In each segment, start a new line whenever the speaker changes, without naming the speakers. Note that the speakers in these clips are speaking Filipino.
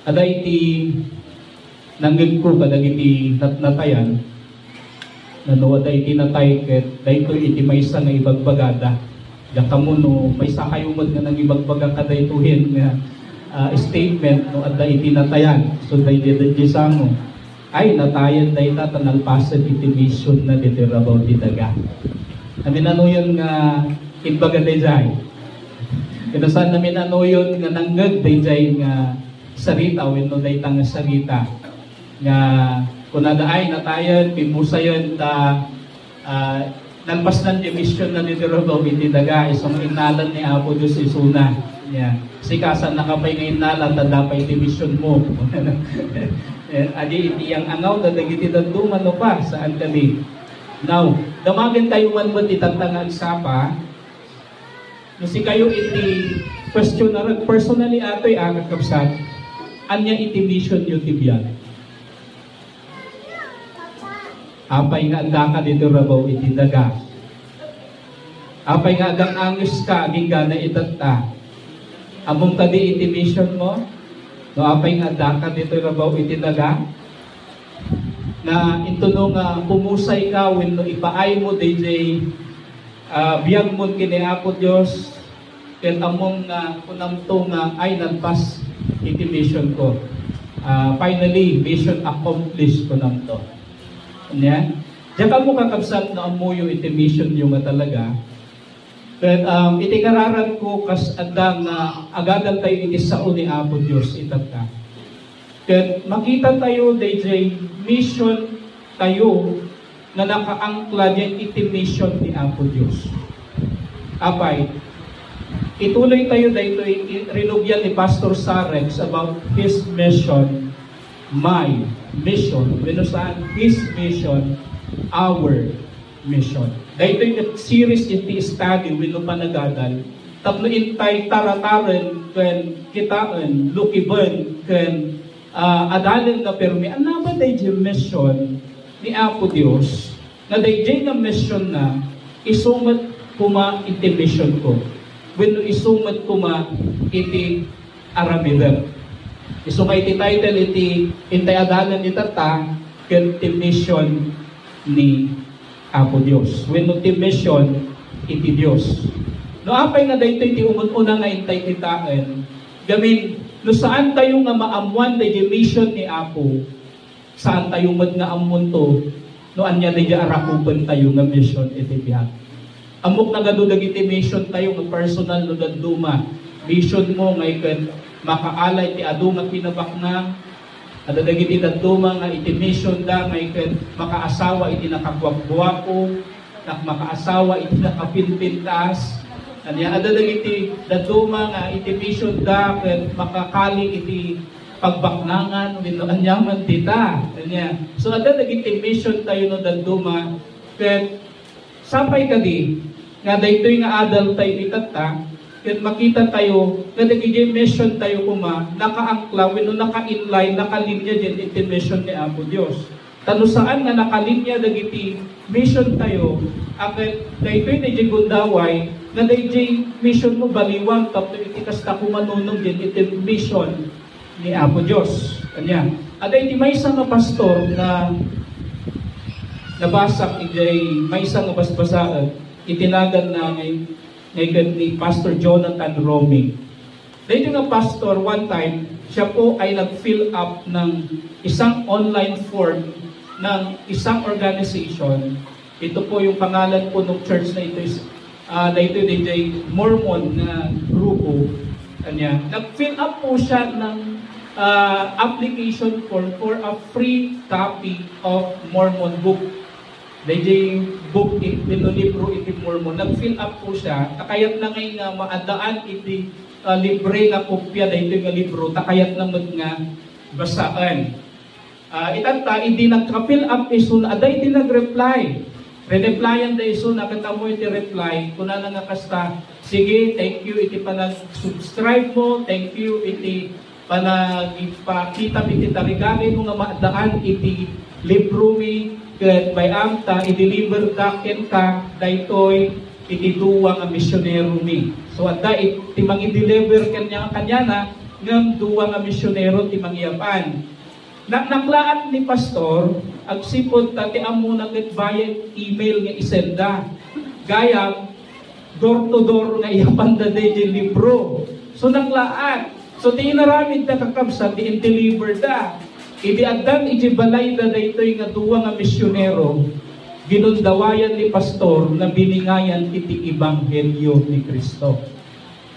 Ada iti nanggig ko kadag iti natnatayan nano ada iti natay ket daytoy iti maysa nga ibagbagada. Yakamo no maysa kayumod nga nagibagbaga kadaytohin nga statement no ada iti natayan. So daydi sango ay natayan dayta tanalpasan iti mission na ditirabaw ti daga. Amin ano yun nga imbaga dayjay. Kinasan namin ano yun nga nanggag dayjay nga sarita wenno dayta nga sarita nga kunada ay natayan pimusayon ta nalpasnan di mission na ditirabaw iti daga isang inalan ni Apo Dios isuna. Yeah. Sikasan nakapay nga inalan ta dapay iti mission mo. Adi iti yang angaw na dagiti daduma no pa saan kami. Now, damagan tayo man mo titantangan sapa. No si kayo iti question na personally atoy kakapsat. Anya iti mission yu tibyan. Apay nga anda ka dito rabaw iti daga. Apay nga agang angis ka aging gana itata. Among kadi iti mission mo. No apay nga anda ka dito rabaw iti daga. Na ito nung pumusay ka wenno ipaay mo DJ biyag mo kini Apo Dios ken among kunamto nga ay nagpas iti mission ko. Finally mission accomplished ko namto. Nya diyan mo kakabsat na amuyo iti mission yung nga talaga. But iti kararan ko kas adang agadan tayo iti sao ni Apo Dios itata. Ken makita tayo DJ mission tayo na nakaangkla diyan iti mission ni Apo Dios. Apay ituloy tayo dito rinugyan ni Pastor Sarex about his mission, my mission, saan his mission, our mission. Dito yung series iti study wino panagadal tapno intay tarataren ken kitaan lukiben ken adalan na permi ano ba dayjay mission ni Apo Dios na dayjay nga mission na isumat kuma iti mission ko wenno isumat kuma iti aramidem. Isuma iti title iti intay adalan itata ken ti mission ni Apo Dios. Wenno ti mission iti Dios. No apay nga daytoy ti umun-una nga intay kitaan gamin no saan tayo nga maamuan dayjay mission ni Apo saan tayo med nga ammon to no anya dayjay arakupen tayo nga mission iti biag. Amok na gadu dagiti mission tayo nga personal no daduma. Mission mo nga iken makaalay ti adu nga pinabakna ada dagiti daduma nga iti mission da nga iken makaasawa iti nakagwapgwapo makaasawa iti nakapinpintas kanya ada dagiti daduma nga iti mission da ken makakali iti pagbaknangan wenno anyaman tita kanya so ada dagiti mission tayo no daduma ken sapay kadi nga daytoy nga adal tayo itata ken makita tayo nga dagiti mission tayo kuma nakaangkla wenno naka-inline nakalinya diyan iti mission ni Apo Dios. Tano saan nga nakalinya dagiti mission tayo aket daytoy dayjay gundaway nga dayjay mission mo baliwang tapno iti kasta kumanunong diyan iti mission ni Apo Dios. Kanya ada iti maysa nga pastor na nabasa iti maysa nga basbasaan itinagan na ngayon ni Pastor Jonathan Roming. Dito nga pastor, one time, siya po ay nag-fill up ng isang online form ng isang organization. Ito po yung pangalan po ng church na ito is dito Mormon na grupo. Kanya. Nag-fill up po siya ng application form for a free copy of Mormon book. Dayjay book iti libro iti Mormon. Nag-fill up po siya. Takayat na ngay nga maadaan iti libre nga kopya daytoy nga libro. Takayat na nga basaan. Itanta hindi nagka-fill up isun aday iti nag-reply. Re-replyan da isun nakatamo iti reply. Kuna na nga kasta sige, thank you iti panag-subscribe mo. Thank you iti panag-ipakita iti tarigani mo nga maadaan iti libro mi ket by amta i-deliver ka ken ka daytoy iti duwa nga misyonero mi. So adda iti mang i-deliver kanya na ng duwa nga misyonero ti mangyapan. Naklaan ni pastor, agsipod ta ti amo nagit via email nga isenda. Gaya door to door nga iyapan da di libro. So naklaan. So ti inaramid na kakabsat, ti in-deliver da. Idi addan iti balay da daytoy nga duwa nga misyonero. Ginundawayan ni pastor na biningayan iti ebanghelyo ni Kristo.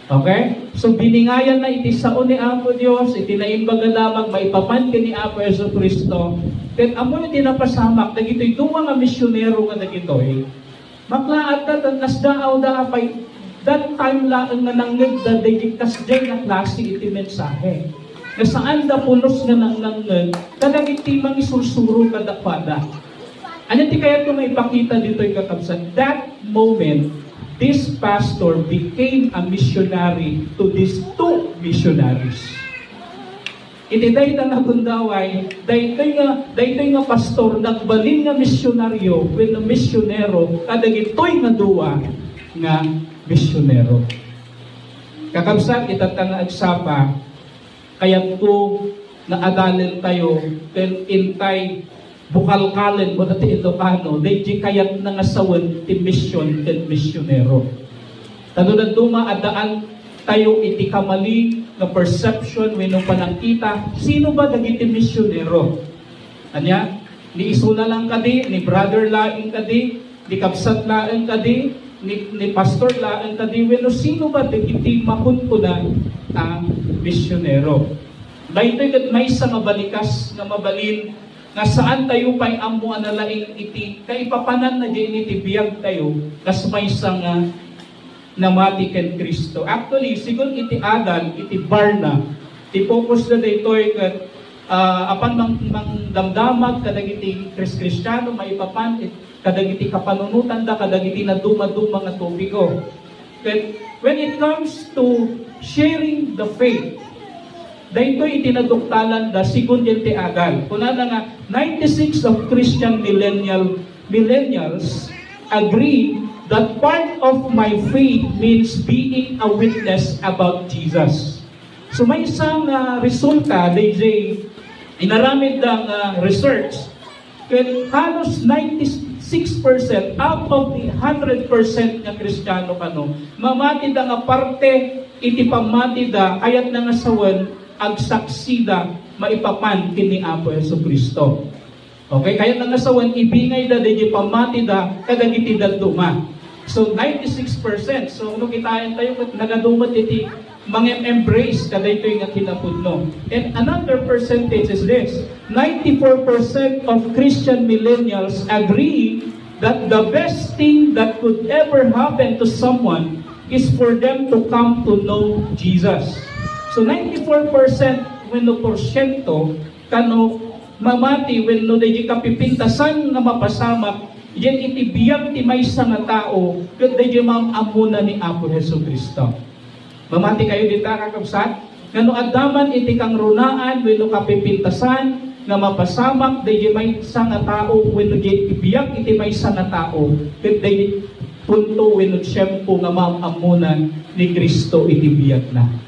Okay? So biningayan na iti sao ni Apo Dios, iti naimbaga lamang maipapan ka ni Apo Yesu Kristo. Then amo iti napasamak dagitoy duwa nga misyonero nga dagitoy. Maklaat ta nasdaaw da apay that time laeng nga nangeg da digitas jay nga klase iti mensahe. Na saan da pulos nga nangangeg kadagiti mangisulsuro kadakwada. Ano ti kaya ito maipakita dito yung kakabsat? That moment, this pastor became a missionary to these two missionaries. Iti dahi na nagundaway, dahitoy nga pastor, nagbalin nga misyonaryo, when na misyonero, kadagitoy nga duwa nga misyonero. Kakabsat, itatang agsapa, kaya to naadalin tayo, then intay, bukalkalin mo dati Ilocano, dahil kayat na nga sawan ti mission and misyonero. Tano na dumaadaan tayo iti kamali na perception when panangkita, sino ba dagiti misyonero? Anya, ni isuna lang kadi, ni brother laing kadi, ni kapsat laing kadi, ni pastor laing kadi, when sino ba dagiti makuntunan ang misyonero? Dahil may sa mabalikas na mabalin nga saan tayo pa'y amuan na laing iti, kaipapanan na dyan iti biyag tayo, kas may isang namati ken Kristo. Actually, sigun iti adal, iti barna, iti focus na daytoy kat apan mang damdamag, kadag iti Kristiano, maipapan, kadag iti kapanunutan da, kadag iti na duma-duma nga tubiko. But when it comes to sharing the faith, dahito itinaduktalan da sigun ti adal. Kuna na nga 96 of Christian millennials agree that part of my faith means being a witness about Jesus. So may isang resulta, DJ, inaramid ng research, kaya halos 96% out of the 100% nga Kristiyano kano, mamati da nga parte iti pamati da kayat na nga sawan agsaksida maipapan kini Apo Yesu Kristo. Okay, kaya nga sawan ibingay da di pamati da kadagiti dalduma. So 96%. So no kitain tayo nagadumat iti embrace kada ito nga kinapudno. And another percentage is this. 94% of Christian millennials agree that the best thing that could ever happen to someone is for them to come to know Jesus. So 94% when no porsyento kano mamati when no deji kapipintasan nga mapasamak yen iti biyag ti maysa nga tao ket deji amuna ni Apo Hesus Kristo. Mamati kayo dita kakabsat ngano addaman iti kang runaan when no kapipintasan nga mapasamak deji maysa nga tao when no iti biyag iti maysa nga tao ket deji punto when no tiyempo nga maamunan ni Kristo iti biyag na.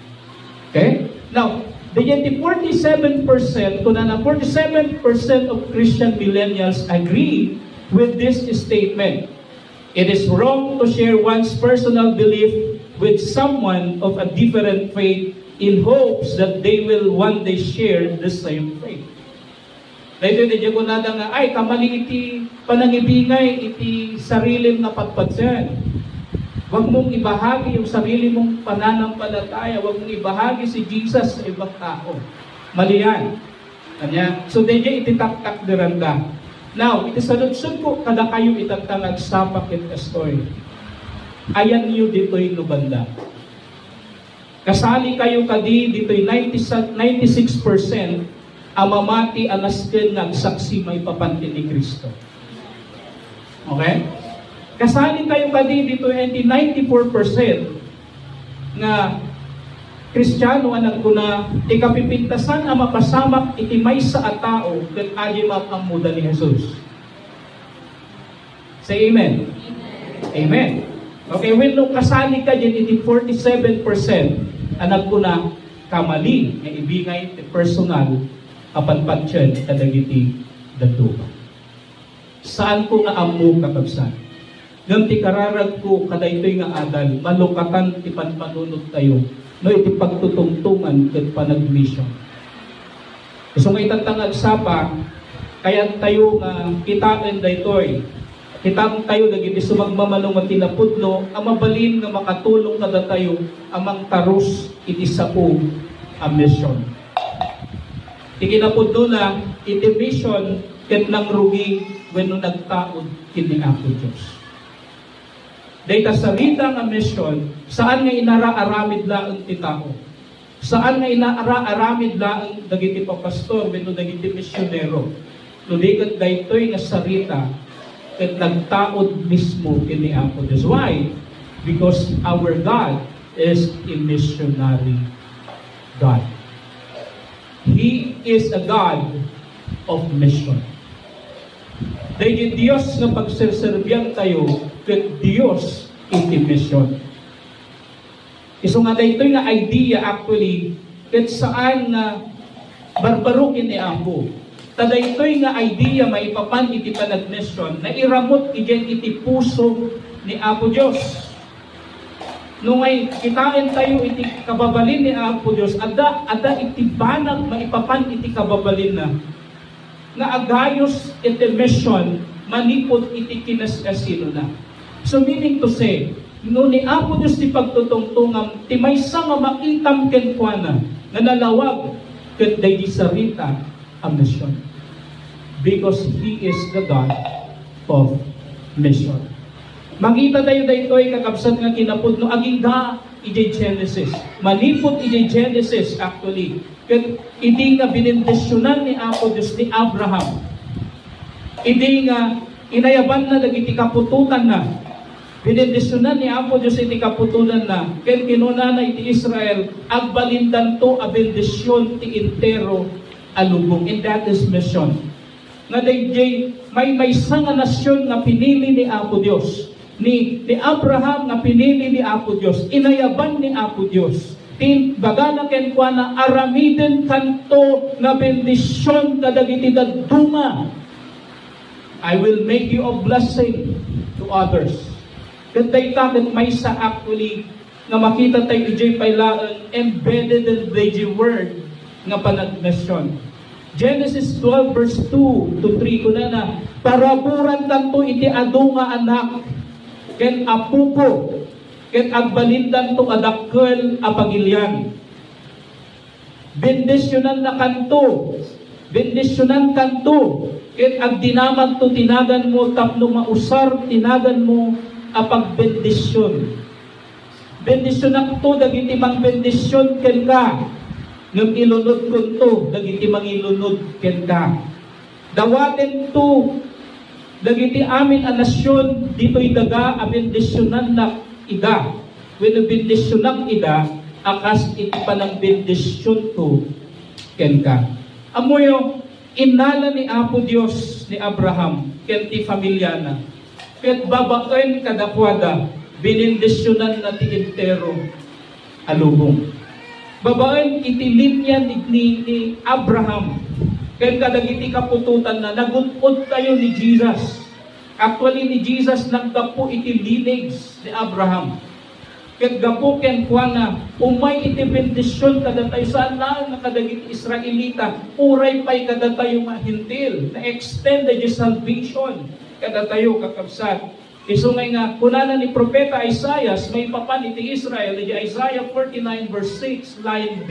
Okay? Now, the 47%, kung na 47% of Christian millennials agree with this statement. It is wrong to share one's personal belief with someone of a different faith in hopes that they will one day share the same faith. Dahil ko na nga, ay, kamali iti panangibingay, iti sarili nga patpatsan. Huwag mong ibahagi yung sarili mong pananampalataya. Huwag mong ibahagi si Jesus sa ibang tao. Mali yan. Kanya? So, dahil ititak-tak diranda. Now, iti saludsod ko, kada kayo itatangag sapak it story. Ayan niyo dito'y nubanda. Kasali kayo kadi dito'y 96% amamati anasken nagsaksi may papantin ni Kristo. Okay? Kasali kayo kadi dito 94% nga Kristiyano anak ko na ikapipintasan ang mapasamak iti maysa a tao ket adi mapamuda ni Jesus. Say amen. Amen. Okay, when no kasali ka dyan iti 47% anak ko na kamali nga ibingay ti personal kapanpatyan kadagiti daduma. Saan ko nga amu kakabsat? Ngam ti kararag ko kadaytoy nga adal malukatan ti panpanunod tayo no iti pagtutungtungan ket panagmission. So nga itatangag sapa kaya tayo nga kitaan daytoy kitang tayo dagiti sumagmamanong at tinapudno ang mabalin nga makatulong kada tayo amang tarus iti sao a mission. Ikinapudno na iti mission ket nang rugi wenno nagtaod kini Apo Dios. Dayta sarita nga mission saan nga inara-aramid laeng ti tao. Saan nga inara-aramid laeng dagiti papastor wenno dagiti misyonero. Nudikat daytoy nga sarita ket nagtaod mismo kini Apo Dios. Why? Because our God is a missionary God. He is a God of mission. Dahil Diyos nga pagserserbiyan tayo, ket Diyos iti mission. Iso nga daytoy nga idea actually, ket saan nga barbarukin ni Apo. Tadaytoy nga idea maipapan iti panagmission na iramot ijen iti puso ni Apo Dios. Nungay kitain tayo iti kababalin ni Apo Dios, ada iti banag maipapan iti kababalin na nga agayos iti mission manipod iti kinasasino na. So meaning to say, no ni Apo Dios ti pagtutungtungam ti maysa nga makitam ken kuana nga nalawag ket daydi sarita a mission. Because He is the God of mission. Makita tayo daytoy kakabsat nga kinapudno aging da iti Genesis. Manipod iti Genesis actually. Ket idi nga binindisyonan ni Apo Dios ni Abraham. Idi nga inayaban na dagiti kapututan na. Binindisyonan ni Apo Dios iti kapututan na. Ket kinuna na iti Israel agbalindan to a bendisyon ti entero alubong. And that is mission. Nga dayjay may nga nasyon nga pinili ni Apo Dios. Ni Abraham nga pinili ni Apo Dios. Inayaban ni Apo Dios. Bagana ken kuana aramiden kanto nga bendisyon kadagiti daduma. I will make you a blessing to others. Ket dayta ket maysa actually nga makita tayo ijay paylaan embedded in the word nga panagmission. Genesis 12 verse 2 to 3 kuna na paraburan tanto iti adu nga anak ken apuko ket agbalindan to adakkel a pagilyan. Bendisyonan na kanto, bendisyonan kanto ket agdinamag to tinagan mo tapno mausar tinagan mo a pagbendisyon. Bendisyonan to dagiti mang bendisyon ken ka. Ngam ilunod ko to, dagiti mangilunod ken ka. Dawaten to, dagiti amin a nasyon, dito'y daga, a bendisyonan na ida. When bendisyonan ida, akas iti panang bendisyon to ken ka. Amoyo, inala ni Apo Dios ni Abraham, ken ti familia na. Ket babaen kadakwada, binindisyonan na ti entero alubong. Babaen iti linya ni Abraham. Kaya kadagiti kapututan na nagutod tayo ni Jesus. Actually ni Jesus naggapo iti lineage ni Abraham. Kaya gapo ken kuana umay iti bendisyon kada tayo saan na kadagiti Israelita. Uray pay kada tayo mahintil. Na-extend the salvation kada tayo kakabsat. Isungay nga, kunana ni Propeta Isaiah, may papan iti Israel, iti Isaiah 49 verse 6, line B,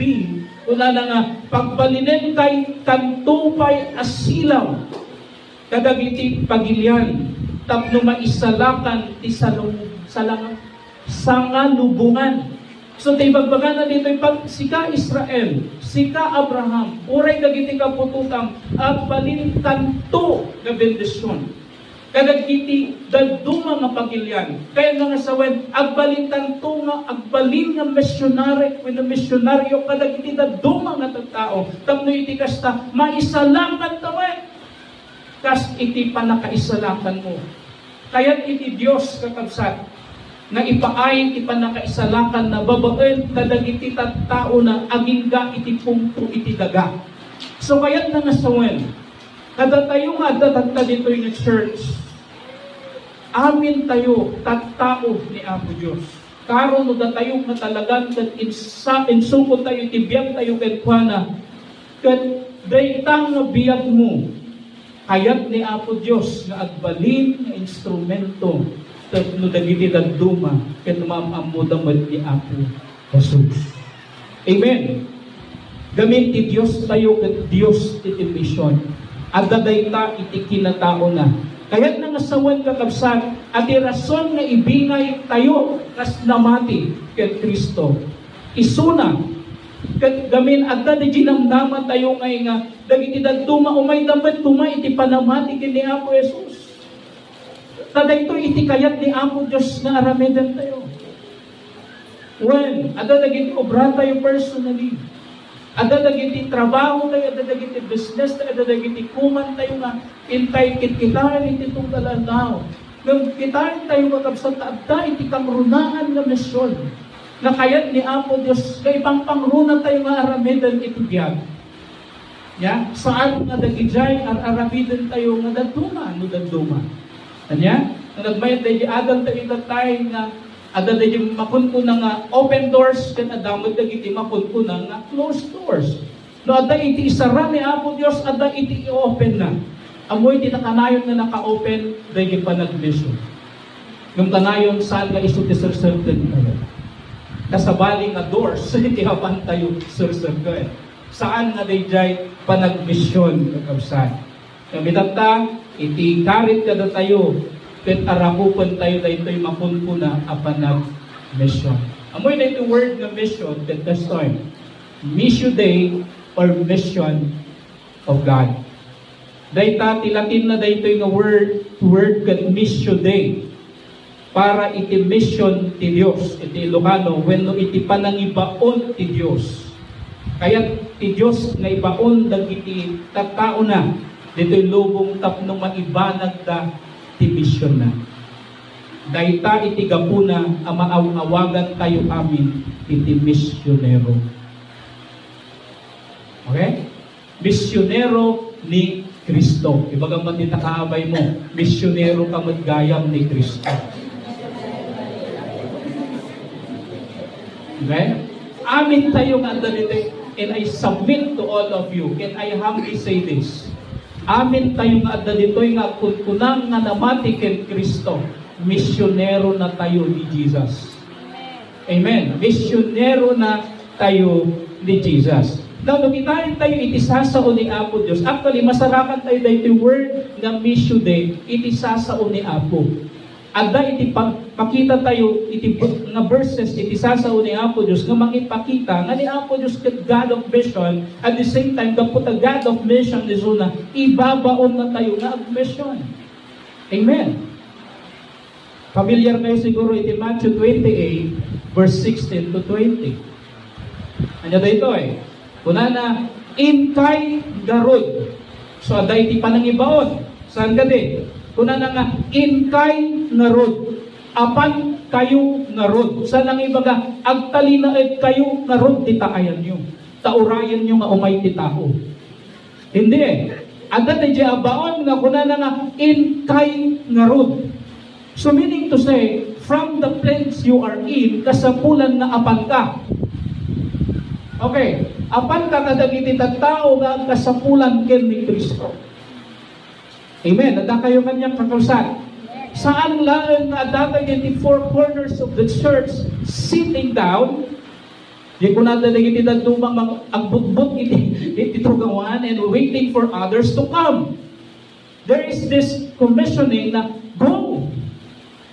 kunana nga, pagbalinen kay kantupay asilaw, kadagiti pagilyan, tapno maisalakan ti sangalubungan. So, tayo na dito, pag sika Israel, sika Abraham, uray dagiti kapututang, at balintan to na bendisyon. Kadagiti daduma nga pagilyan. Kaya nga sawen agbalintan to nga agbalin nga misyonary when misyonaryo kadagiti daduma nga tattao. Tapno iti kasta maisalakan tawen. Kas iti panakaisalakan mo. Kaya iti Dios kakabsat nga ipaayin ipanakaisalakan na babaen kadagiti tattao na agingga iti pungto iti daga. So kayat na nasawen, kada tayo nga datatla dito yung church, amin tayo tattao ni Apo Diyos. Karon no datayo nga talagang insukot tayo, tibiyag tayo kay Kuana, kat daytang nga biyag mo, kayat ni Apo Diyos nga agbalin nga instrumento no dagiti dagduma ket mamamudamad ni Apo Jesus. Amen. Gamit ti Dios tayo ket Dios iti mission. Adda dayta iti kinatao na. Kaya't nangasawan kakabsat at irason nga ibingay tayo kas namati ket Kristo. Isuna ket gamin adda di ginamnama tayo ngay nga dagiti dagduma umay dapat tumay iti panamati ken ni Apo Jesus. Dayto iti kayat ni Apo Diyos na aramiden tayo. When, ada dagiti obra tayo personally. Ada dagiti trabaho tayo, ada dagiti business tayo, ada dagiti kuman tayo nga intay kit-kitahan iti tunggalanaw. Nung kitahan tayo kakabsat adda iti kangrunaan nga misyon. Na kayat ni Apo Diyos kay pangpangruna tayo nga aramiden iti biyag. Ya, saan nga dagijay aramiden tayo nga daduma, no daduma. Kanya, nagbayad tayo adal tayo itatay nga adal tayo mapunko na nga open doors kan adamod dagiti mapunko na nga closed doors. No adda iti isara ni Apo Dios adda iti i-open na. Amoy iti nakanayon nga naka-open dagiti panagmission. Yung kanayon saan nga isu ti certain tayo. Kasabali nga doors iti hapan tayo certain. Saan nga dayjay panagmission kakabsat. Kami tata iti karit kada tayo ket arakupan tayo daytoy mapunpuna a panag-mission. Amoy na ito word nga mission ket kastoy. Mission day or mission of God. Dayta ti Latin na daytoy nga word ket mission day. Para iti mission ti Dios iti Ilocano wenno iti panangibaon ti Dios. Kaya ti Dios nga ibaon dagiti tattao na dito'y lubong tapno maibanag da ti mission na. Dayta iti gapuna ang maawagan tayo amin iti misyonero. Okay? Misyonero ni Kristo. Ibagang matita kaabay mo, misyonero ka magayam ni Kristo. Okay? Amin tayo nga dito, and I submit to all of you, and I humbly say this. Amin tayo nga adda ditoy nga kunkunang nga namati ken Kristo. Misyonero na tayo ni Jesus. Amen. Misyonero na tayo ni Jesus. Now, lumitain tayo itisasao ni Apo Diyos. Actually, masarakan tayo dahil word nga mission day, itisasao ni Apo. Adda iti pakita tayo iti nga verses itisasao ni Apo Diyos nga mangipakita nga ni Apo Diyos ket God of mission at the same time kaput God of mission ni Zuna ibabaon na tayo nga mission. Amen. Familiar kayo siguro iti Matthew 28 verse 16 to 20. Anya dito kunana inkay garod. So adda iti panangibaon. Saan gadi? Kunana nga inkay ngarod, apan kayo ngarod. Sa nang ibaga, agtalinaed kayo ngarod, titaayan nyo. Taurayan nyo nga umay titao. Hindi Agad na dyan abaon nga kunana nga inkay ngarod. So meaning to say, from the place you are in, kasapulan nga apan ka. Okay, apan ka kadagiti tao nga kasapulan ken ni Kristo. Amen. Nada kayo kanyang kakausan. Saan lang na datag in the four corners of the church sitting down, di ko nada dagiti dadumang ang butbut iti trugawan and waiting for others to come. There is this commissioning na go.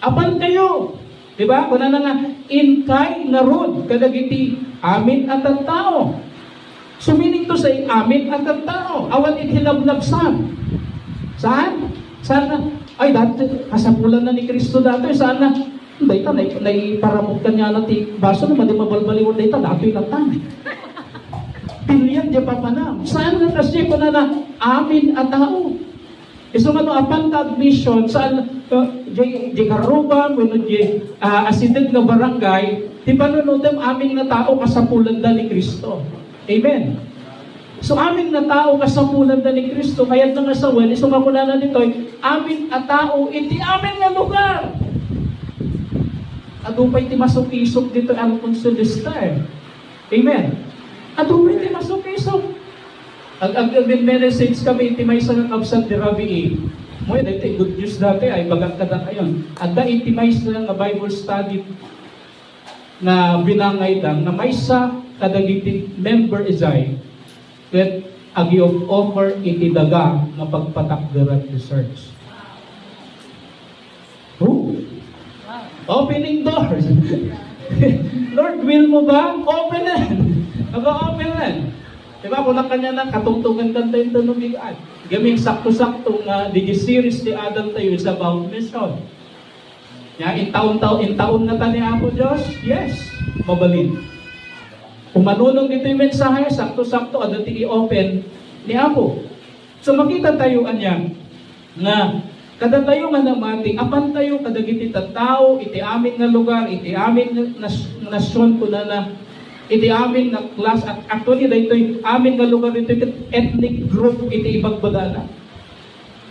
Apan kayo. Diba? Kuna na nga inkay narod kadagiti amin at ang tao. So meaning to say amin at ang tao. Awan itinabnabsan. Saan? Saan na? Ay, dati, kasapulan na ni Kristo dati. Saan na? Dahita, naiparamot ka niya natin baso na, madi mabalbaliwan dahita, dati natang. Pilihan diya pa panam. Saan na kasi ko na amin at tao? Iso nga no, apan ka admission, saan, di karuban, asideg nga barangay, di panunutem aming na tao kasapulan da ni Kristo. Amen. So amin na tao kasapulan da ni Kristo, kaya na nga sa well, iso nga muna na dito, amin na tao, iti amin nga lugar. Adupay ti masok-isok dito ang konsulista. Amen. Adupay ti masok-isok. Ang message kami, iti may isang absent di Rabi A. Mo yun, iti good news dati ay bagang kada kayon. At da iti may isang Bible study na binangay lang, na may isa kadagiti member isay that agi of offer iti daga na pagpatakdaran research. Opening doors. Lord, will mo ba? Open na. Nag-open na. Diba, kung na kanya na katungtungan kanta yung tanubigaan. Gaming sakto-saktong digi-series ni Adam tayo is about mission. In taon na tani ako Diyos? Yes. Mabalin. Kung manunong dito yung mensahe, sakto-sakto, adati i-open ni Apo. So makita tayo anya nga kada tayo nga namati, apan tayo kadagiti tattao, iti amin nga lugar, iti amin nga nasyon ko na iti amin nga class, at actually dito amin nga lugar, ito ethnic group, iti ibagbadala.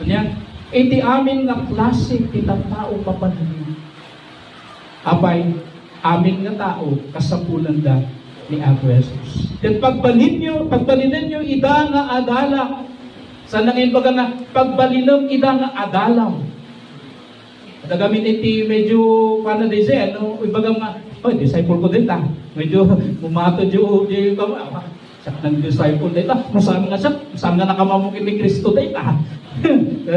Kanya, iti amin nga klase, iti tattao papanhin. Apay, amin nga tao, kasapulan da ni Apo Jesus. Then pagbalinin nyo, ida nga adala, saan nangin baga na pagbalinam ida nga adalam. Nagamin iti medyo paano din siya, no? Ibaga nga, disciple ko din ta. Medyo bumato diyo sak ng disciple din ta. Masama nga siya, masama nga nakamamukit ni Kristo din ta.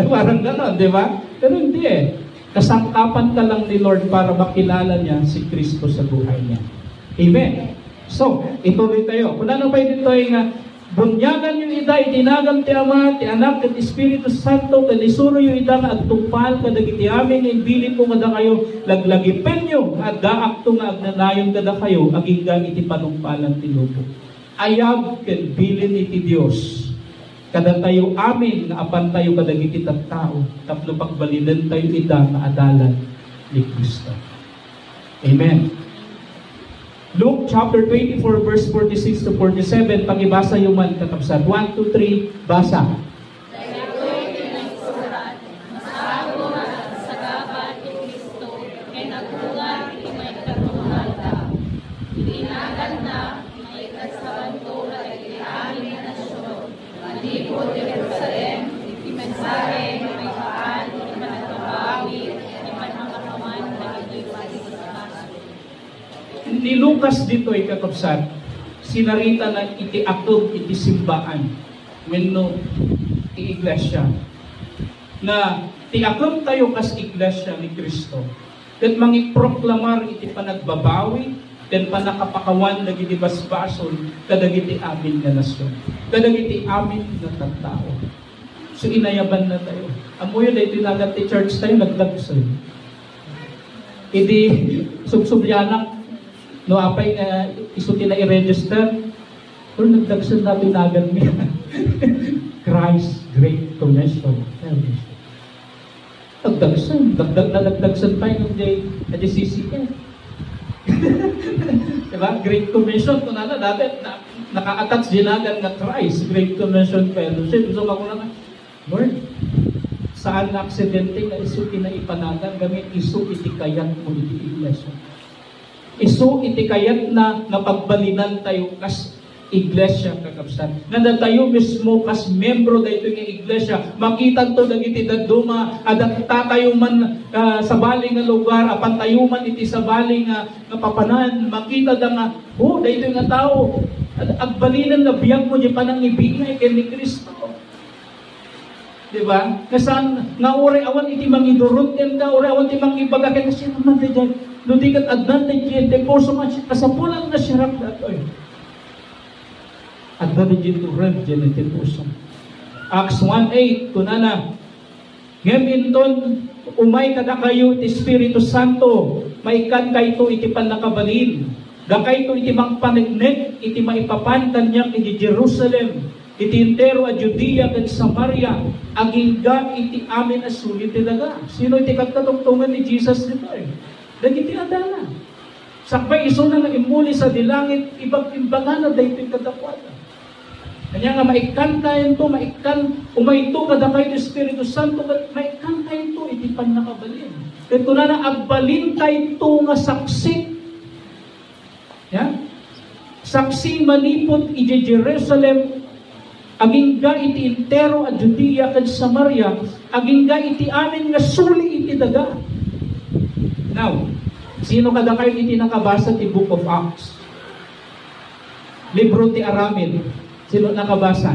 Parang gano'n, di ba? Pero hindi eh. Kasangkapan ka lang ni Lord para makilala niya si Kristo sa buhay niya. Amen. So, ituloy tayo. Kung ano pa dito ay nga, bunyagan yung ida, itinagan ti Ama, ti Anak, at Espiritu Santo, kanisuro yung ida nga agtupal, kadagiti amin, ibili ko kada kayo, laglagipin nyo, at daakto nga agnanayon kada kayo, aginggan iti panumpalan ti lupo. Ayab, ken bilin iti Diyos, kada tayo amin, nga apan tayo kadagiti tattao, tapno pagbalinan tayo ida, nga adalan ni Kristo. Amen. Luke chapter 24 verse 46 to 47, pag-ibasa yung man kakapsat. 1, 2, 3, basa. Ni Lucas dito ay kakapsat, sinarita na iti akog iti simbaan, wenno ti iglesia. Na ti akog tayo kas iglesia ni Kristo. Ket mangiproklamar iti panagbabawi, ken panakapakawan dagiti basbason kadagiti amin nga nasyon. Kadagiti amin nga tattao. So inayaban na tayo. Amoy daytoy nagat ti church tayo nagdagsoy. Idi subsubyanak no apay isuti na i-register or nagdagsan na tinagan niya. Christ Great Commission. Nagdagsan tayo ng CCF. Diba? Great Commission. Kung na dati, naka-attach dinagan na Christ Great Commission Fellowship. So, ako naman, Lord, saan na aksidente na isuti na ipanagan gamit isu itikayat mo iti iglesia. Isu itikayat na pagbalinan tayo kas iglesia kakabsan. Nga tayo mismo kas membro dayto nga iglesia, makita to dagiti daduma adakta tayo man sa bali nga lugar, apan tayo man iti sa bali nga papanan, makita da nga dayto nga tao agbalinan na biyag mo di panangibigay ken ni Kristo. Diba? Kasan nga ore awan iti mangidurot ken ka, ore awan iti mangibaga ken kasi naman diyan. Ludikat advantage yen de porso man kasapulan na sirap datoy. Advantage ito red yen iti porso. Acts 1:8 kunana ngaminton umay kada kayo iti Espiritu Santo, maikan kayto iti panakabalin. Gakayto iti mangpanegnek iti maipapan kanyang iti Jerusalem. iti entero a Judea ken Samaria, agingga iti amin as sulit talaga. Sino iti katutungtungan ni Jesus dito eh? Dagiti adala. Sakbay iso na imuli sa dilangit, ibag-imbagan na dahito yung kadakwada. Kanya nga maikantayin to, umayto kada kayo Espiritu Santo, maikantayin to, iti pan nakabalin. Ito na agbalin tayo to nga saksi. Yeah? Saksi manipot iti Jerusalem, agingga iti entero a Judea ken Samaria, agingga iti amin nga suli iti daga. Now, sino kada kayo iti nakabasa ti Book of Acts? Libro ti Aramid. Sino nakabasa?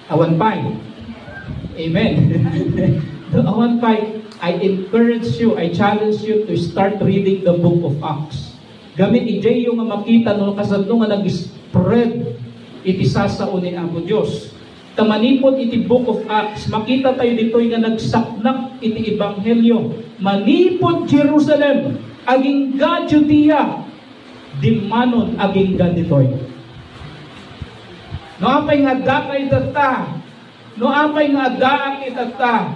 Awan pay. Amen. Awan pay. I encourage you, I challenge you to start reading the Book of Acts. Gamit ijay yung makita no kasano nga nag-spread iti sasao ni Apo Diyos. Tamanipot iti Book of Acts, makita tayo dito nga nagsaknak iti Ebanghelyo. Manipot Jerusalem, agingga Judea, dimanon agingga ditoy. No apay nga dakay data, no apay nga daak itata,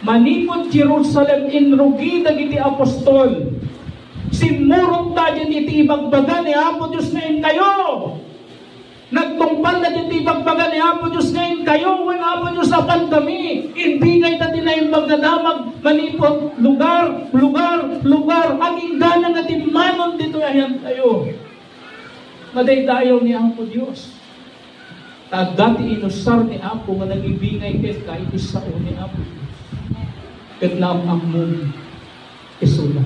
manipot Jerusalem inrugi dagiti apostol. Simurong ta dyan iti ibagbaga ni Apo Diyos ngayon kayo. Nagtungpal na dyan iti ibagbaga ni Apo Diyos ngayon kayo. When Apo Diyos apan kami, ibigay na din na yung magdadamag, manipot, lugar, aging ganang at imanon dito ayan kayo. Madaydayaw ni Apo Diyos. Dati inusar ni Apo nga nag-ibingay ket kahit isao ni Apo Diyos. Ket naamang mong isula.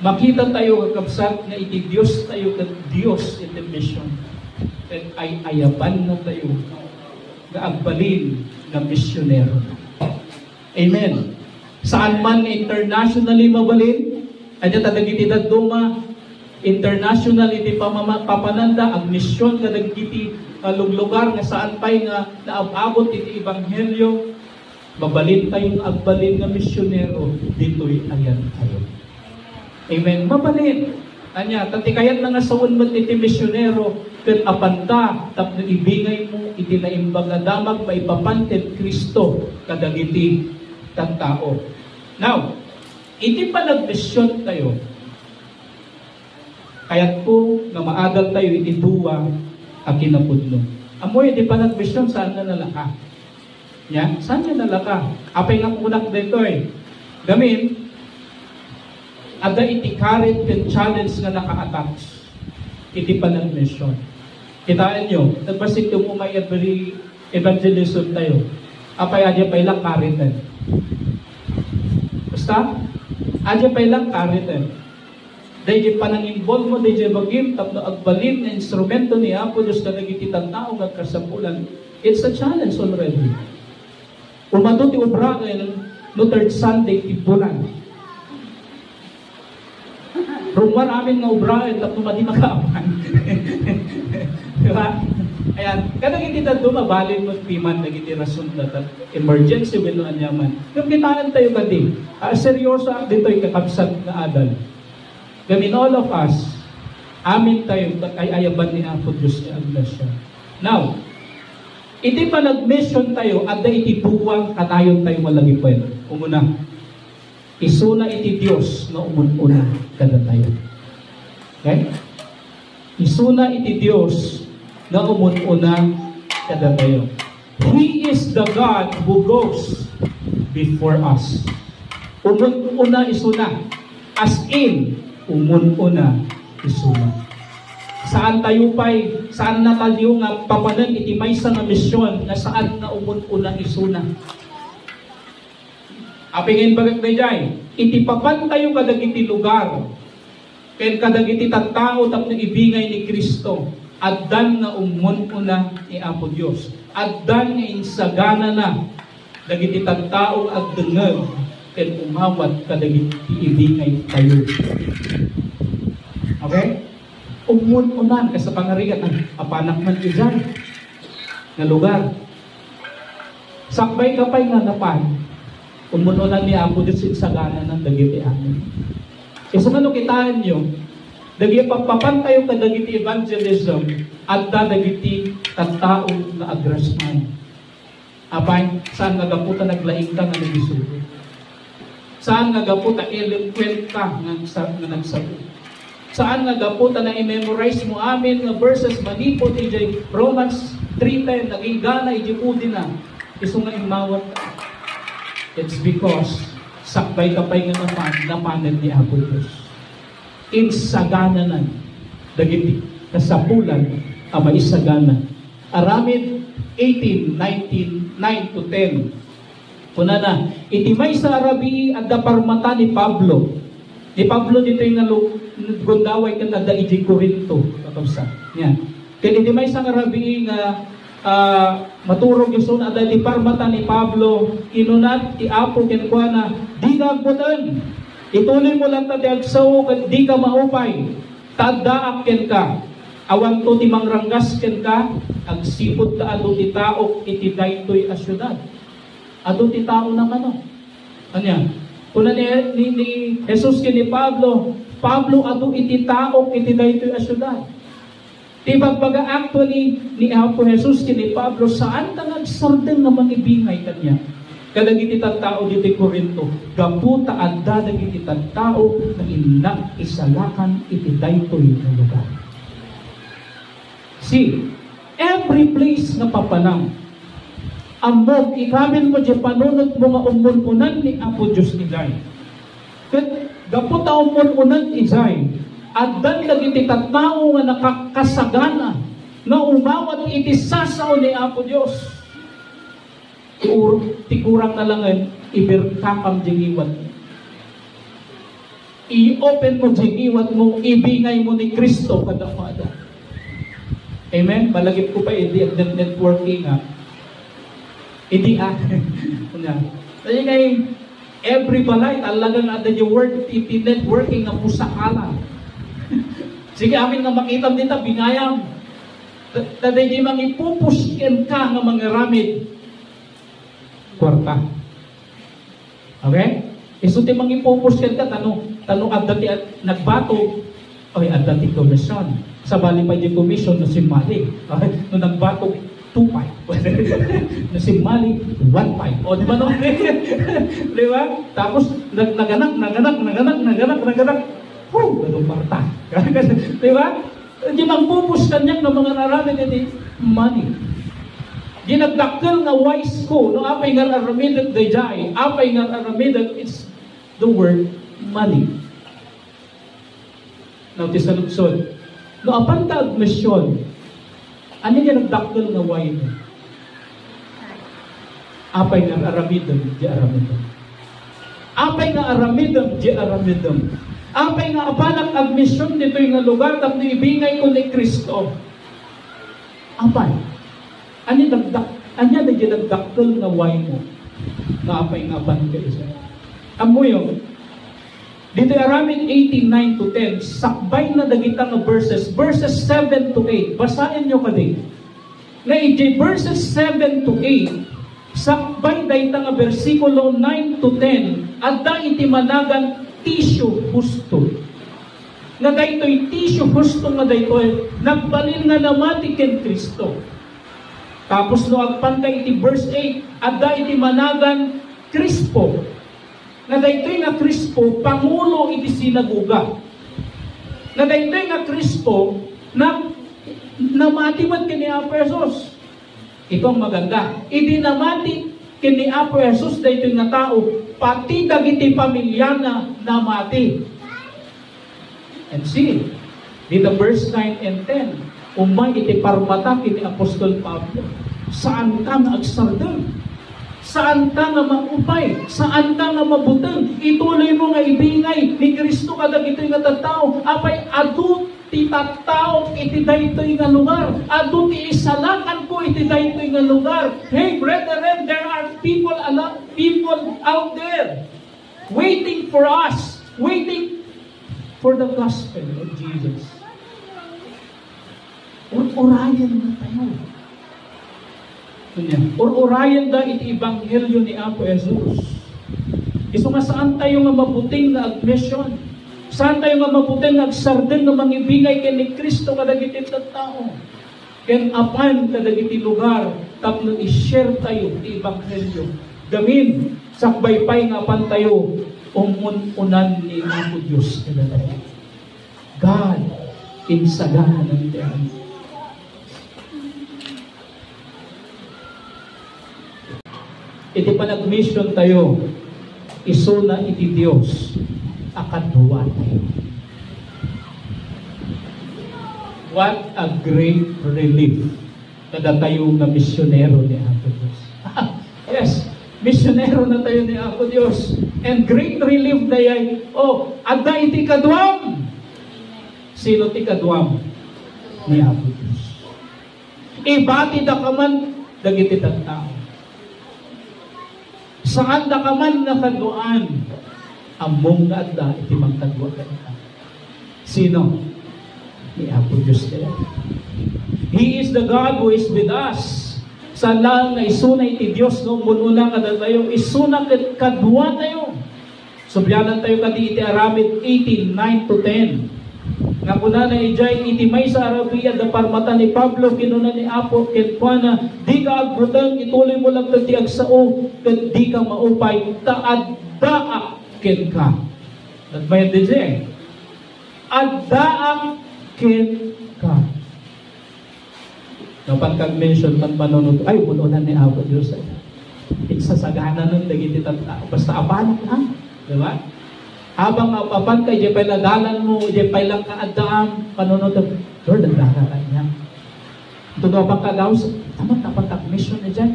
Makita tayo kakabsat nga iti Diyos tayo ket Diyos iti mission. Ket ay ayaban na tayo nga agbalin nga misyonero. Amen. Saan man nga internationally mabalin, adya tadagiti daduma international iti papananda ang misyon nga dagiti lugar nga saan pay nga naabot iti ebanghelyo, mabalin tayong agbalin nga misyonero dito'y ayan tayo. Amen. Mabalin. Anya, tatikayan na nga sa unmat iti misyonero, ken apanta, tapno ibingay mo, iti naimbag na damag, maipapantin Kristo, kadagiti tao. Now, iti pa nagmisyon tayo, kaya't po, na maagal tayo, iti duwa, ang kinapudno. Amoy, iti pa nagmisyon, saan na nalaka? Nya? Saan na nalaka? Apay nga kunak dito eh. Gamin, ada iti current and challenge nga naka-attach. Iti pa ng mission. Kitaan nyo, nagbasik yung umay every evangelism tayo. Apay adya pa ilang current. Basta? Adya pa ilang current. Dahil pa nang involve mo, dahil bagim, tapno agbalin na instrumento ni Apo Diyos na nagititan tao ng kasapulan. It's a challenge already. Umato ti ubragan no third Sunday ti bulan. Rumwan amin nga ubrahin, tapos madi makaaman. Diba? Ayan, kadang hindi na dumabalin mo piman, nagiti rason na emergency wino anyaman. Yung kitaan tayo kadi, seryoso ang dito'y kakabsat na adal. Gamin all of us, amin tayo, ay ayaban ni Apo Diyos ni Aglasya. Now, iti pa nag-mission tayo, at da iti buwang katayon tayo malagi po yun. Umuna, isuna iti Diyos na umununa kada tayo. Okay? Isuna iti Diyos na umununa kada tayo. He is the God who goes before us. Umununa isuna. As in, umununa isuna. Saan tayo pa'y, saan na tayo nga papanan iti maysa nga misyon na saan na umununa isuna. Apingin bagay na dyan, iti papan tayo kadagiti lugar, kaya kadagiti tattao tapos ibingay ni Kristo, addan na umununa ni Apo Diyos, addan nga insagana na, dagiti tattao at dengag, kaya umawat kadagiti ibingay tayo. Okay? Umununan, kasi pangarigat, apanak man dyan, na lugar. Sakbay kapay nga napan, umununan ni Apo Diyos insagana ng dagiti amin. Kasi ano kitaan nyo, Dagi pagpapantayo ka dagiti evangelism at dagiti tattao na agrasman. Apay, saan nga gaputa naglaing ka nga nagisugo? Saan nga gaputa eloquent ka nga nagsago? Saan nga gaputa na i-memorize mo amin nga verses manipot ijay Romans 3:10 naging gana ijay udi na iso nga imawat ka. It's because sakbay kapay nga napanan ni Apo Diyos. Insagananan dagiti kasapulan a maisagana. Aramid 18:19, 9-10. Kuna na, iti may sa Arabi at daparmata ni Pablo. Ni Pablo dito yung gundaway ka na da iji Corinto. Yan. Kaya iti may sa Arabi nga maturog yung suna at di parmata ni Pablo, inunat, ti Apo, kinukuha na, di nagbutan. Ituloy mo lang tati agsaw, di ka maupay. Tadaak ken ka. Awan to ti mangranggas ken ka, agsipod ta ado ti taok iti daytoy a syudad. Ado ti tao naman o. Anya? Kuna ni Jesus ken ni Pablo ado iti taok iti daytoy a syudad. Ti pagbaga actually ni Apo Jesus ken ni Pablo saan ta nagsardeng nga mangibingay kanya. Kadagiti tattao diti Corinto, gaputa adda dagiti tattao na inak isalakan iti daytoy nga lugar. See, every place na papanang amog ikamin mo di panunod mo nga umun-unan ni Apo Diyos ni Day. Gaputa umun-unan isay, addan dagiti tattao nga nakakasagana na umawat iti sasao ni Apo Diyos. Tikurang na lang ibirkakam jingiwat mo. I-open mo jingiwat mo, ibingay mo ni Kristo kadamada. Amen? Malagip ko pa, hindi ang networking ha. Hindi ha. Kasi ngay, every balay, talagang ada yung word, networking na pusakala. Sige, amin nga makita dito, binayang. Taday di mang ipupuskin ka ng mga ramid. Kwarta. Okay? Isuti mang ipupuskin ka, tanong adati at nagbato, oy adati komisyon. Sa bali pa yung commission na si Mali. Okay? Nung nagbato, 2.5. Na si Mali, 1.5. O, di ba no? Di ba? Tapos, naganak. Ganun kwarta. Di ba? Di magpupuskan niya ng mga naramin ni money. Ginagdakkel nga wise ko, no apay nga aramidat dayjay, apay nga aramidat, it's the word money. Now, tisalugsod. No, apan ta admission, ano ginagdakkel nga wise? Apay nga aramidat, di aramidat. Apay nga aramidat, di aramidat. Apay nga apanak admission dito yung lugar, tapos ibingay ko ni Kristo. Apay. Anya nagdakkel nga way mo nga apay nga ban ka isa. Amo yun. Dito aramin 18:9-10, sakbay na dagita nga verses 7-8. Basahin nyo kadi. Nga iti verses 7-8, sakbay dayta nga versikulo 9-10, adda iti managan tissue husto. Nga daytoy tissue husto nga daytoy nagbalin nga namati ken Kristo. Tapos no agpantay iti verse 8, adda iti managan Crispo. Na daytoy nga Crispo pangulo iti sinagoga. Na daytoy nga Crispo namati man kini Apo Jesus. Ito ang maganda. Idi namati kini Apo Jesus daytoy nga tao, pati dagiti pamilya na namati. And see, dito verse 9 and 10. Umay iti parmata kini Apostol Pablo. Saan ka nga agsardeng? Saan ka nga maupay? Saan ka nga mabuteng? Ituloy mo nga ibingay ni Kristo kadag ito'y nga tattao. Apay adu ti tattao iti daytoy nga lugar. Adu ti isalakan ko iti daytoy nga lugar. Hey brethren, there are people out there waiting for us, waiting for the gospel of Jesus. Or-orayan na tayo. Or-orayan da iti ebanghelyo ni Apo Jesus. Iso nga saan tayo nga mabuting na admission? Saan tayo nga mabuting nagsardin nga mangibigay kay ni Kristo kadagiti tao. Ken apan kadagiti lugar tapno i-share tayo ti ebanghelyo. Gamin sakbaypay nga apan tayo unan ni Apo Dios kadagiti. God insagana ng tiyan. Iti panag-mission tayo, isuna iti Dios akadwa tayo. What a great relief kada tayo na misyonero ni Apo Dios. Yes, misyonero na tayo ni Apo Dios. And great relief na yan, adda iti kadwam. Sino ti kadwam? Ni Apo Dios. Ibati da kaman dagiti tao. Saan da kaman nakaduan, among nga adda iti magkadwa ka. Sino? Ni Apo Diyos kaya. He is the God who is with us. Sa lang na isuna iti Diyos no, mununa kada tayo, isuna kadwa tayo. Subyanan tayo kadi iti Aramid 18:9-10. Nga kuna na ijay iti may sa Arabia da parmata ni Pablo kinuna ni Apo kenkuana di ka agbutang ituloy mo lang ti agsao ket di ka maupay taaddaak ken ka. At may DJ. Addaak ken ka. Dapat kag mention man panunod ay pununan ni Apo Dios ay. Iksasagana nun dagiti tao basta apan ha, di ba? Habang apapan kay jay paladalan mo, jay pailang kaaddaam panunod Lord nagdara niya. Tudo pa ka daw tama kag mission na diyan.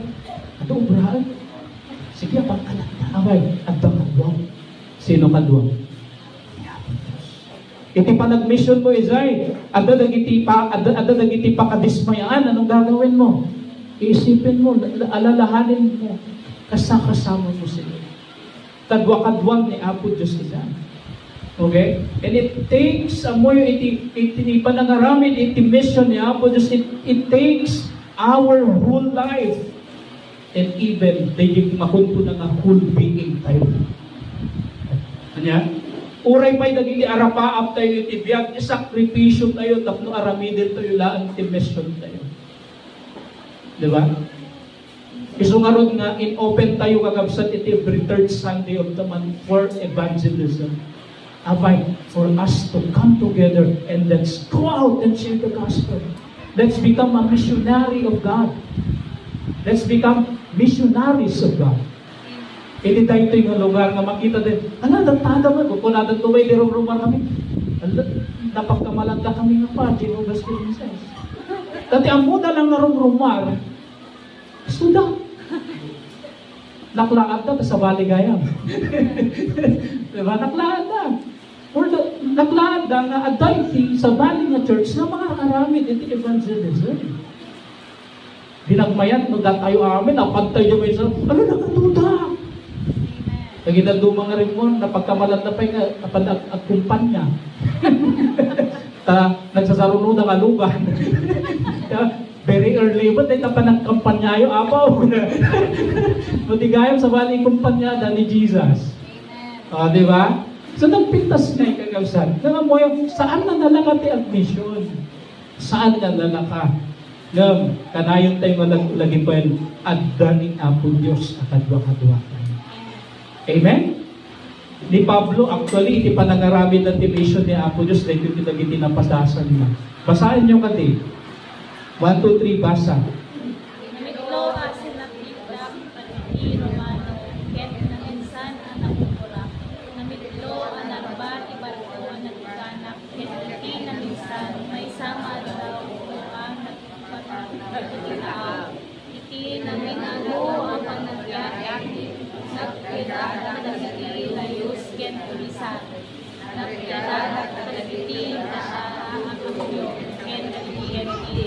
Ato ubrahan. Sige pa kalakaway at kadwa. Sino kadwa? Iti panag-mission mo Izay, ada dagiti pa kadismayaan, anong gagawin mo? Iisipin mo, alalahanin mo, kasama mo sila. Kadwa-kadwang ni Apo Diyos Izay. Okay? And it takes, amoy, iti panangaramin, iti mission ni Apo Diyos, it takes our whole life. And even, dahil makunto na nga whole being tayo. Kanya? Uray pa'y naging arapaap tayo iti biyag, isakripisyo tayo, tapno aramidin tayo, laan iti mission tayo. Diba? Isungarod nga, in-open tayo kagabsat iti every third Sunday of the month for evangelism. Abay, for us to come together and let's go out and share the gospel. Let's become a missionary of God. Let's become missionaries of God. Hindi tayo ito yung lugar nga makita din. Nagtada man. Kung natin tumay, rumar kami. Napagkamalanda kami nga pa. Jehovah's Witnesses. Dati ang muda lang na rumar. Suda. Naklaad na sa baligayang. Diba? Naklaad na. Naklaad na nga adayti sa bali nga church na mga aramid iti evangelism. Dinagmayan, no tayo amin, napagtay yung isa. Ano nakatuta? Naginan doon mga rin mo, napagkamalat na pa yung kumpanya. Nagsasarunod ang alugan. Very early, but ay tapan ng kampanya yung apaw. Matigayam sa bali kumpanya na ni Jesus. Di ba? So nagpintas na yung kagawsan. Naman mo yung, saan na nalaka ti admission? Saan na nalaka? Kanayon tayo lagi pa yun, addaning Apo Diyos akadwa-kadwa. Amen? Ni Pablo, actually, iti panangaramid ng mission ni Apo Diyos, dahil ito naging tinapasasan na. Basahin nyo kati. 1, 2, 3, basa.
Namiglo asin na pitak, paniti, Romano, ket na insan, anak ukura. Namiglo, anarba, ibarko, nagkanak, ket iti na minsan, may sama daw, ang nagpatagpatagpatagpatag. Iti namin ang panagyayak, nagkita kadagiti layus ken tulisan. Nagkita kadagiti ang amyo ken kadagiti.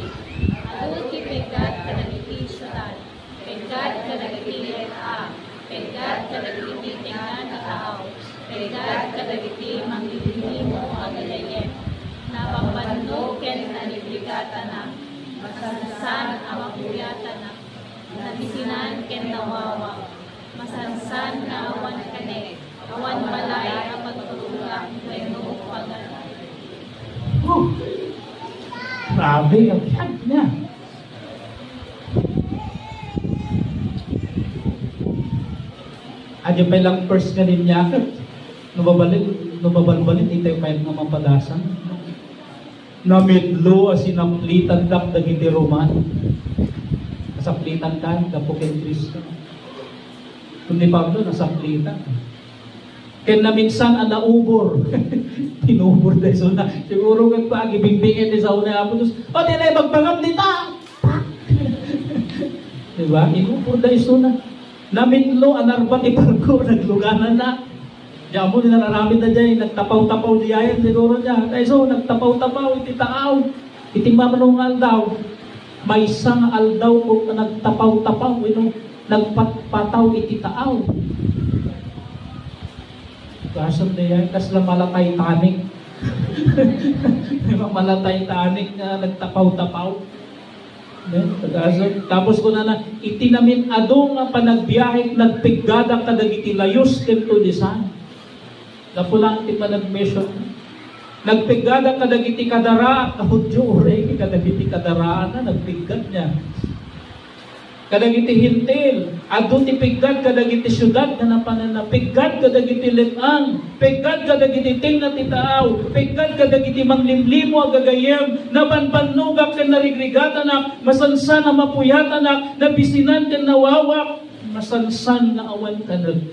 Adu ti pegat kadagiti syutan. Pegat kadagiti pegat kadagiti tengan nakaaw. Pegat kadagiti manglilini mo agalayen. Napapando ken nanibigatan na. Masansan ang mapuyatan na. Nabisinan ken nawawa. Masansan na awan kanek, awan balay ang pagtulak, bueno
Grabe ang biyag niya. Adyo pa lang first ka rin niya. Nubabalbalin, ito yung pahit nga mapadasan. Namidlo as inaplitan dak dagiti Roman. Nasaplitan ka, kapukin Kristo. Kundi Pablo, nasaplitan. Kaya na minsan ang naubor. Tinubor dahil so na. Siguro kag pag-ibigbingin ni sa una Apo Diyos, o di na magpangam nita! Diba? Inubor dahil so na. Namitlo, anarbat iparko, nagluganan na. Diyan mo, nararamid na dyan, nagtapaw-tapaw diyan, siguro dyan. Dahil so, nagtapaw-tapaw, ititaaw, itimamanungal daw. May isang aldaw kung nagtapaw-tapaw, nagpataw, ititaaw. Kasong diyan, kasla malatay tanik. Malatay tanik na nagtapaw-tapaw. Tapos ko na itinamin ado nga panagbiyahe nagpigada kadagiti layos kento lisan. Napulang ti manag-mission. Nagpigada kadagiti kadara kahudyo ore kadagiti kadara na nagpigad niya. Kadagiti hintil, ado ti pigad kadagiti syudad na napananapigad kadagiti litang, pigad kadagiti ting na titaaw, pigad kadagiti manglimlimo agagayem, napanpanugak ken narigrigatan na, masansan na mapuyatan na, nabisinan ken nawawak, masansan na awan kanag,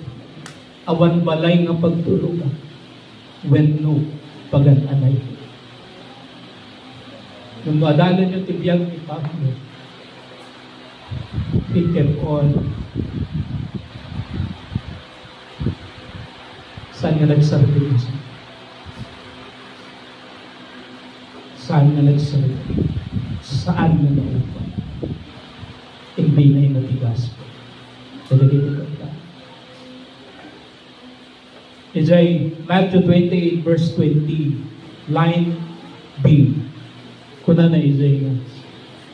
awan balay nga pagtulog, wenno pagan-anay. Nung adalan yung tibiyag ni Pablo, Peter on. Saan nga nagsabi? Saan nga nagsabi? Saan nga naupan? Hindi na yung natigas ko. Talagay ko ka. Isaiah, Matthew 28 verse 20, line B. Kuna na Isaiah.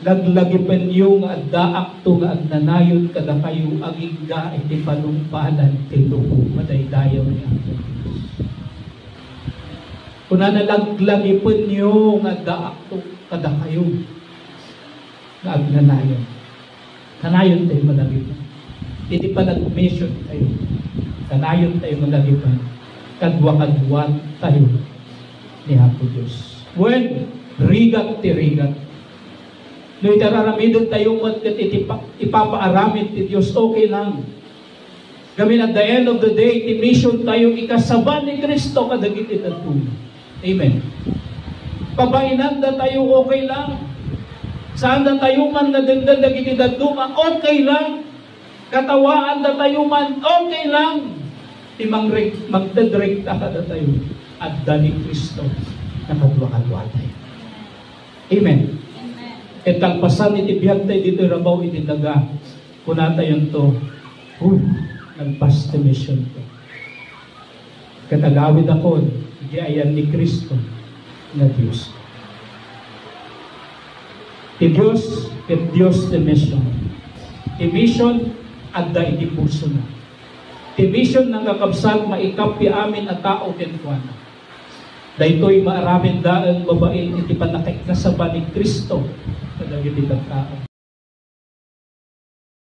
Naglagipan yung daak to nga agnanayon kada kayo agigga iti panumpalan tinuho madaydayaw ni Apo Diyos. Kuna na naglagipan yung daak to kada kayo nga agnanayon. Kanayon tayo malagipan. Iti pa nag-mission tayo. Kanayon tayo malagipan. Kadwa-kadwa tayo ni Apo Diyos. When rigat ti rigat. Nung itararamidon tayo mat ipapaaramid ti Diyos, okay lang. Gamin at the end of the day, mission tayo ikasaba ni Kristo kadagiti tatulog. Amen. Pabainan na tayo, okay lang. Saan na tayo man nadagdag dagiti daduma, okay lang. Katawaan na tayo man, okay lang. Magdadrekta ka na tayo at dani Kristo nakadwa-kadwa tayo. Amen. Et talpasan iti biyag tayo dito rabaw iti daga. Kunata yun to, nagpas the mission to. Katagawid ako, hindi ayan ni Kristo na Diyos. Ti Diyos, ket Diyos the mission. Ti mission, adda iti puso na. Ti mission ng kakabsat, maikapi amin at tao kenkwana. Daytoy maaramin daan babae iti panakikasaba ni Kristo kadagiti tao.